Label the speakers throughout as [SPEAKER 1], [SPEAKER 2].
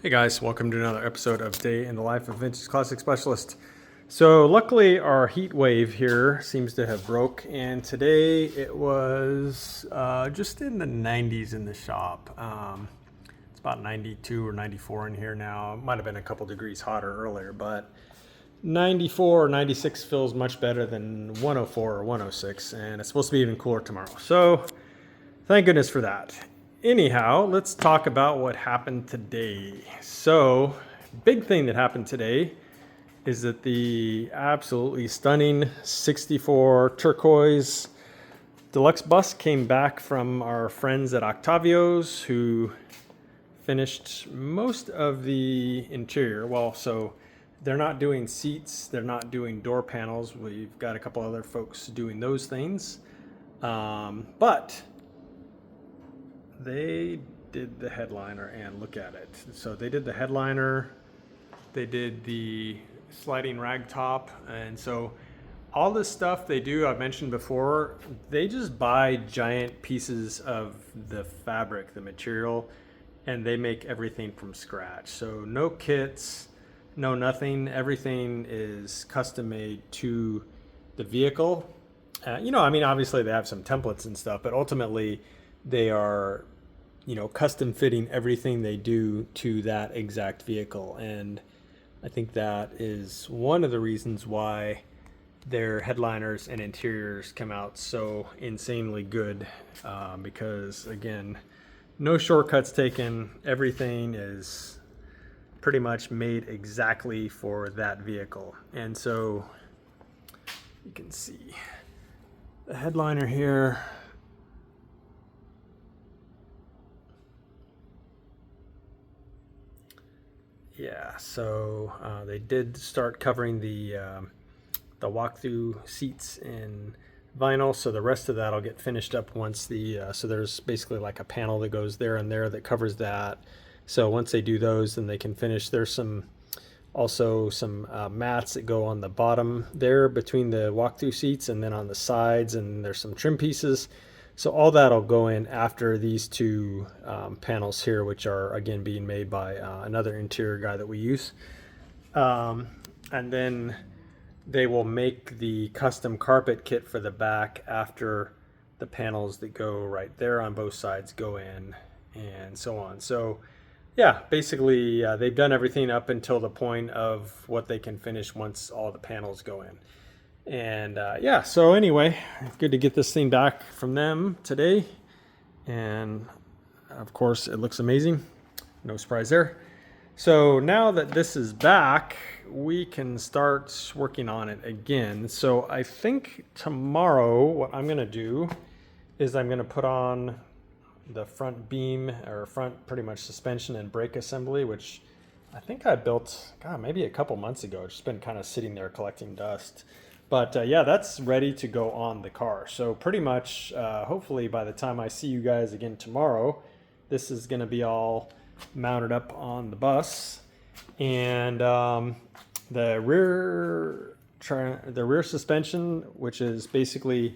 [SPEAKER 1] Hey guys, welcome to another episode of Day in the Life of Vintage Classic Specialist. So luckily our heat wave here seems to have broke, and today it was just in the 90s in the shop. It's about 92 or 94 in here now. It might have been a couple degrees hotter earlier, but 94 or 96 feels much better than 104 or 106, and it's supposed to be even cooler tomorrow. So thank goodness for that. Anyhow, let's talk about what happened today. So, big thing that happened today is that the absolutely stunning 64 Turquoise Deluxe Bus came back from our friends at Octavio's, who finished most of the interior. Well, so they're not doing seats, they're not doing door panels. We've got a couple other folks doing those things. But they did the headliner, and look at it. So they did the headliner, they did the sliding rag top, and so all this stuff they do, I've mentioned before, they just buy giant pieces of the fabric, the material, and they make everything from scratch. So no kits, no nothing. Everything is custom made to the vehicle. Obviously they have some templates and stuff, but ultimately they are, custom fitting everything they do to that exact vehicle. And I think that is one of the reasons why their headliners and interiors come out so insanely good, because again, no shortcuts taken. Everything is pretty much made exactly for that vehicle. And so you can see the headliner here. Yeah, so they did start covering the walkthrough seats in vinyl, so the rest of that will get finished up once so there's basically like a panel that goes there and there that covers that. So once they do those, then they can finish. There's also some mats that go on the bottom there between the walkthrough seats, and then on the sides, and there's some trim pieces. So all that'll go in after these two panels here, which are again being made by another interior guy that we use. And then they will make the custom carpet kit for the back after the panels that go right there on both sides go in, and so on. So yeah, basically they've done everything up until the point of what they can finish once all the panels go in. And so anyway, good to get this thing back from them today. And of course, it looks amazing. No surprise there. So now that this is back, we can start working on it again. So I think tomorrow what I'm going to do is I'm going to put on the front beam, or front pretty much suspension and brake assembly, which I think I built, maybe a couple months ago. It's just been kind of sitting there collecting dust. But that's ready to go on the car. So pretty much, hopefully by the time I see you guys again tomorrow, this is going to be all mounted up on the bus. And the rear suspension, which is basically,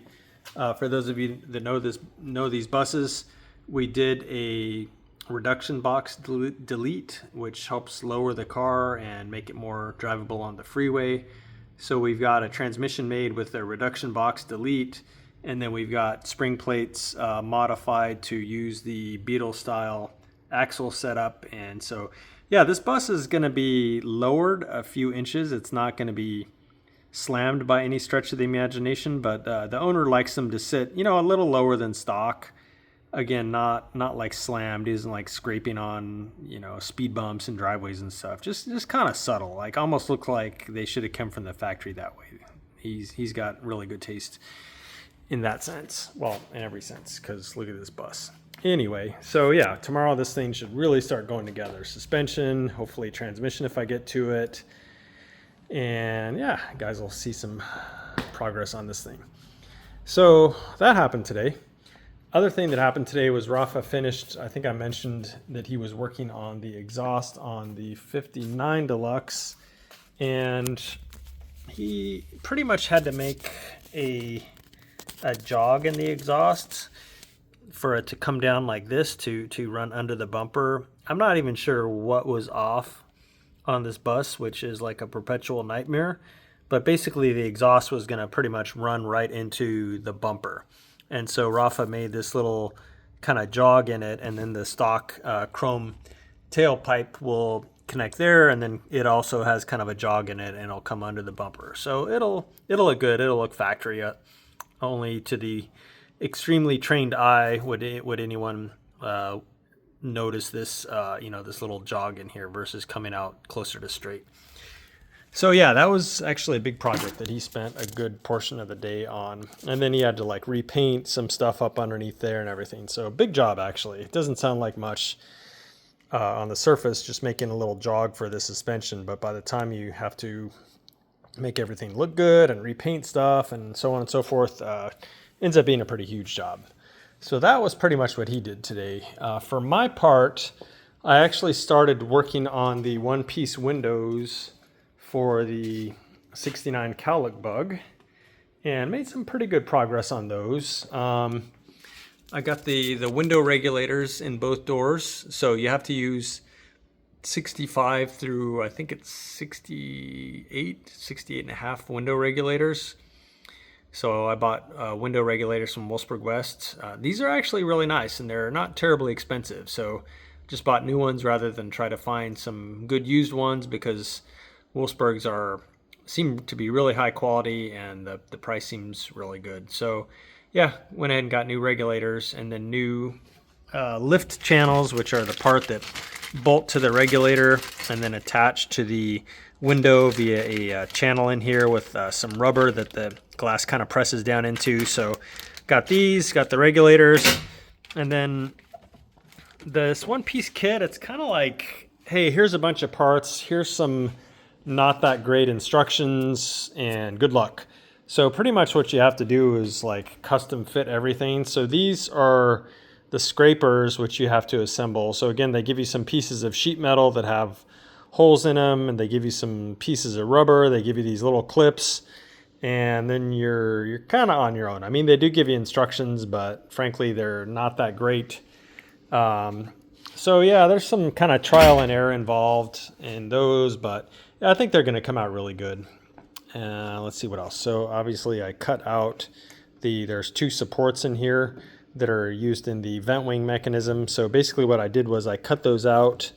[SPEAKER 1] for those of you that know these buses, we did a reduction box delete, which helps lower the car and make it more drivable on the freeway. So we've got a transmission made with a reduction box delete, and then we've got spring plates modified to use the Beetle style axle setup. And so this bus is going to be lowered a few inches. It's not going to be slammed by any stretch of the imagination, but the owner likes them to sit a little lower than stock. Again, not like slammed. He isn't like scraping on speed bumps and driveways and stuff. Just kind of subtle, like almost look like they should have come from the factory that way. He's got really good taste in that sense. Well, in every sense, because look at this bus. Anyway, so yeah, tomorrow this thing should really start going together. Suspension, hopefully transmission if I get to it, and yeah, guys will see some progress on this thing. So that happened today. Other thing that happened today was Rafa finished, I think I mentioned that he was working on the exhaust on the 59 Deluxe, and he pretty much had to make a jog in the exhaust for it to come down like this to run under the bumper. I'm not even sure what was off on this bus, which is like a perpetual nightmare. But basically the exhaust was going to pretty much run right into the bumper. And so Rafa made this little kind of jog in it, and then the stock chrome tailpipe will connect there, and then it also has kind of a jog in it, and it'll come under the bumper. So it'll look good. It'll look factory. Only to the extremely trained eye would anyone notice this this little jog in here versus coming out closer to straight. So yeah, that was actually a big project that he spent a good portion of the day on. And then he had to like repaint some stuff up underneath there and everything. So big job, actually. It doesn't sound like much on the surface, just making a little jog for the suspension. But by the time you have to make everything look good and repaint stuff and so on and so forth, ends up being a pretty huge job. So that was pretty much what he did today. For my part, I actually started working on the one-piece windows for the 69 cowlick bug and made some pretty good progress on those. I got the window regulators in both doors, so you have to use 65 through I think it's 68 and a half window regulators. So I bought window regulators from Wolfsburg West. These are actually really nice and they're not terribly expensive, so just bought new ones rather than try to find some good used ones, because Wolfsburgs seem to be really high quality and the price seems really good. So yeah, went ahead and got new regulators, and then new lift channels, which are the part that bolt to the regulator and then attach to the window via a channel in here with some rubber that the glass kind of presses down into. So got these, got the regulators, and then this one-piece kit, it's kind of like, hey, here's a bunch of parts, here's some not that great instructions, and good luck. So pretty much what you have to do is like custom fit everything. So these are the scrapers which you have to assemble. So again, they give you some pieces of sheet metal that have holes in them, and they give you some pieces of rubber, they give you these little clips, and then you're kind of on your own. I mean, they do give you instructions, but frankly they're not that great. So yeah, there's some kind of trial and error involved in those, but I think they're going to come out really good. Let's see what else. So obviously I cut out there's two supports in here that are used in the vent wing mechanism. So basically what I did was I cut those out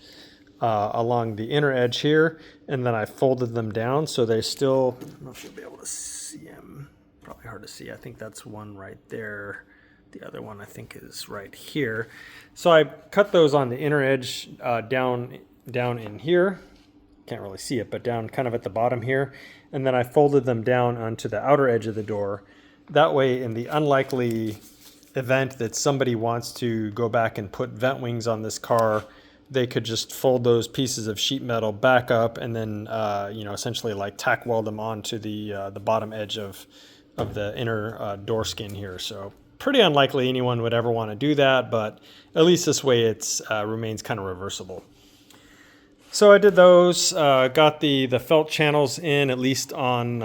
[SPEAKER 1] along the inner edge here, and then I folded them down so they still, I don't know if you'll be able to see them, probably hard to see. I think that's one right there. The other one I think is right here. So I cut those on the inner edge down in here. Can't really see it, but down kind of at the bottom here. And then I folded them down onto the outer edge of the door. That way, in the unlikely event that somebody wants to go back and put vent wings on this car, they could just fold those pieces of sheet metal back up and then, essentially like tack weld them onto the bottom edge of the inner door skin here. So pretty unlikely anyone would ever want to do that, but at least this way it remains kind of reversible. So I did those, got the felt channels in, at least on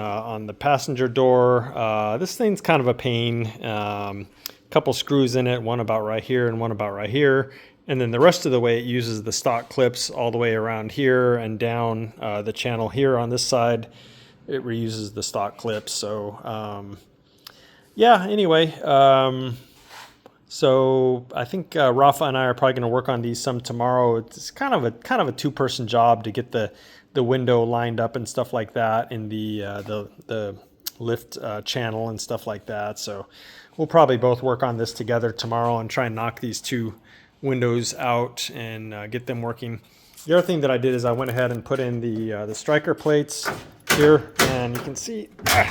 [SPEAKER 1] the passenger door. This thing's kind of a pain. Couple screws in it, one about right here and one about right here. And then the rest of the way it uses the stock clips all the way around here and down the channel here on this side. It reuses the stock clips. So yeah, anyway, so I think Rafa and I are probably going to work on these some tomorrow. It's kind of a two-person job to get the window lined up and stuff like that in the lift channel and stuff like that. So we'll probably both work on this together tomorrow and try and knock these two windows out and get them working. The other thing that I did is I went ahead and put in the striker plates here, and you can see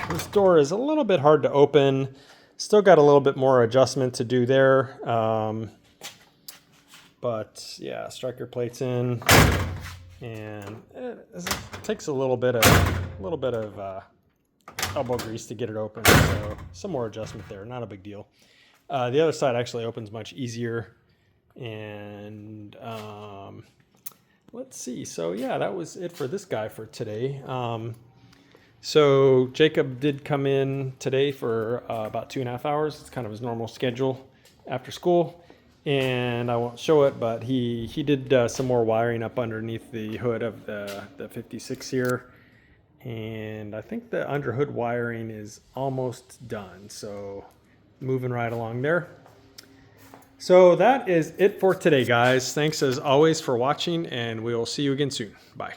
[SPEAKER 1] this door is a little bit hard to open. Still got a little bit more adjustment to do there, but yeah, striker plates in, and it takes a little bit of elbow grease to get it open, so some more adjustment there, not a big deal. The other side actually opens much easier, and let's see. So yeah, that was it for this guy for today. So Jacob did come in today for about 2.5 hours. It's kind of his normal schedule. after school, and I won't show it, but he did some more wiring up underneath the hood of the 56 here, and I think the under hood wiring is almost done, so moving right along there. So that is it for today, guys. Thanks as always for watching, and we'll see you again soon. Bye.